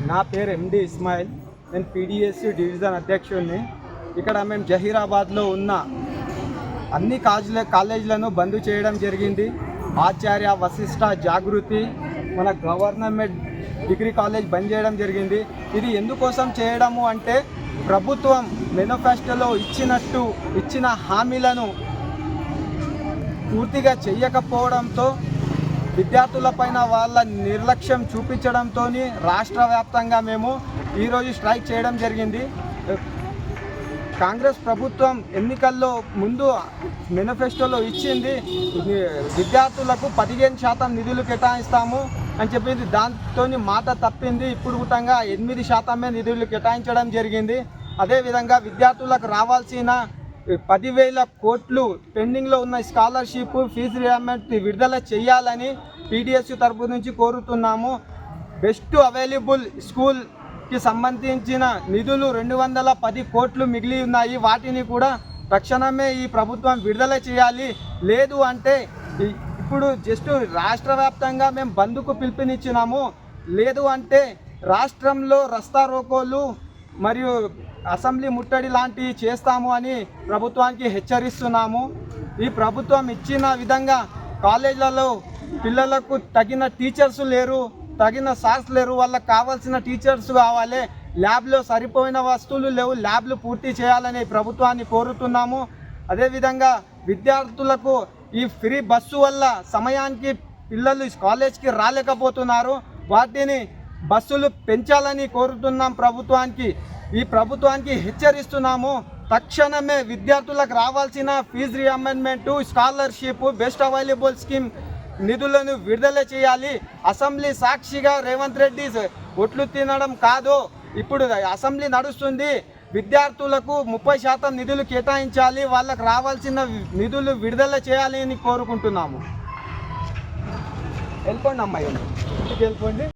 నా పేరు ఎండి ఇస్మాయిల్. నేను పీడిఎస్సి డివిజన్ అధ్యక్షుడిని. ఇక్కడ మేము జహీరాబాద్లో ఉన్న అన్ని కాలేజీలను బంద్ చేయడం జరిగింది. ఆచార్య, వశిష్ఠ, జాగృతి, మన గవర్నమెంట్ డిగ్రీ కాలేజ్ బంద్ చేయడం జరిగింది. ఇది ఎందుకోసం చేయడము అంటే ప్రభుత్వం మేనిఫెస్టోలో ఇచ్చిన హామీలను పూర్తిగా చేయకపోవడంతో, విద్యార్థులపైన వాళ్ళ నిర్లక్ష్యం చూపించడంతో రాష్ట్ర వ్యాప్తంగా మేము ఈరోజు స్ట్రైక్ చేయడం జరిగింది. కాంగ్రెస్ ప్రభుత్వం ఎన్నికల్లో ముందు మేనిఫెస్టోలో ఇచ్చింది విద్యార్థులకు 15% నిధులు కేటాయిస్తాము అని చెప్పింది. దాంతో మాట తప్పింది. ఇప్పుడు గుట్టంగా 8% నిధులు కేటాయించడం జరిగింది. అదేవిధంగా విద్యార్థులకు రావాల్సిన 10,000 కోట్లు పెండింగ్లో ఉన్న స్కాలర్షిప్, ఫీజు రియంబర్స్మెంట్ విడుదల చేయాలని పీడిఎస్యు తరపు నుంచి కోరుతున్నాము. బెస్ట్ అవైలబుల్ స్కూల్కి సంబంధించిన నిధులు 210 కోట్లు మిగిలి ఉన్నాయి. వాటిని కూడా తక్షణమే ఈ ప్రభుత్వం విడుదల చేయాలి. లేదు అంటే ఇప్పుడు జస్ట్ రాష్ట్ర వ్యాప్తంగా మేము బంద్కు పిలుపునిచ్చినాము. లేదు అంటే రాష్ట్రంలో రస్తా రోకోలు మరియు అసెంబ్లీ ముట్టడి లాంటివి చేస్తాము అని ప్రభుత్వానికి హెచ్చరిస్తున్నాము. ఈ ప్రభుత్వం ఇచ్చిన విధంగా కాలేజీలలో పిల్లలకు తగిన టీచర్స్ లేరు, తగిన సార్స్ లేరు. వాళ్ళకి కావాల్సిన టీచర్స్ కావాలి. ల్యాబ్లో సరిపోయిన వస్తువులు లేవు. ల్యాబ్లు పూర్తి చేయాలని ప్రభుత్వాన్ని కోరుతున్నాము. అదేవిధంగా విద్యార్థులకు ఈ ఫ్రీ బస్సు వల్ల సమయానికి పిల్లలు కాలేజ్కి రాలేకపోతున్నారు. వాటిని బస్సులు పెంచాలని కోరుతున్నాం ప్రభుత్వానికి. ఈ ప్రభుత్వానికి హెచ్చరిస్తున్నాము. తక్షణమే విద్యార్థులకు రావాల్సిన fee reimbursement, scholarship, best available scheme నిధులను విడుదల చేయాలి. అసెంబ్లీ సాక్షిగా రేవంత్ రెడ్డి ఒట్లు తినడం కాదు. ఇప్పుడు అసెంబ్లీ నడుస్తుంది. విద్యార్థులకు 30% నిధులు కేటాయించాలి. వాళ్ళకు రావాల్సిన నిధులు విడుదల చేయాలి అని కోరుకుంటున్నాము. వెళ్ళిపోండి అమ్మాయి, ఇంటికి వెళ్ళిపోండి.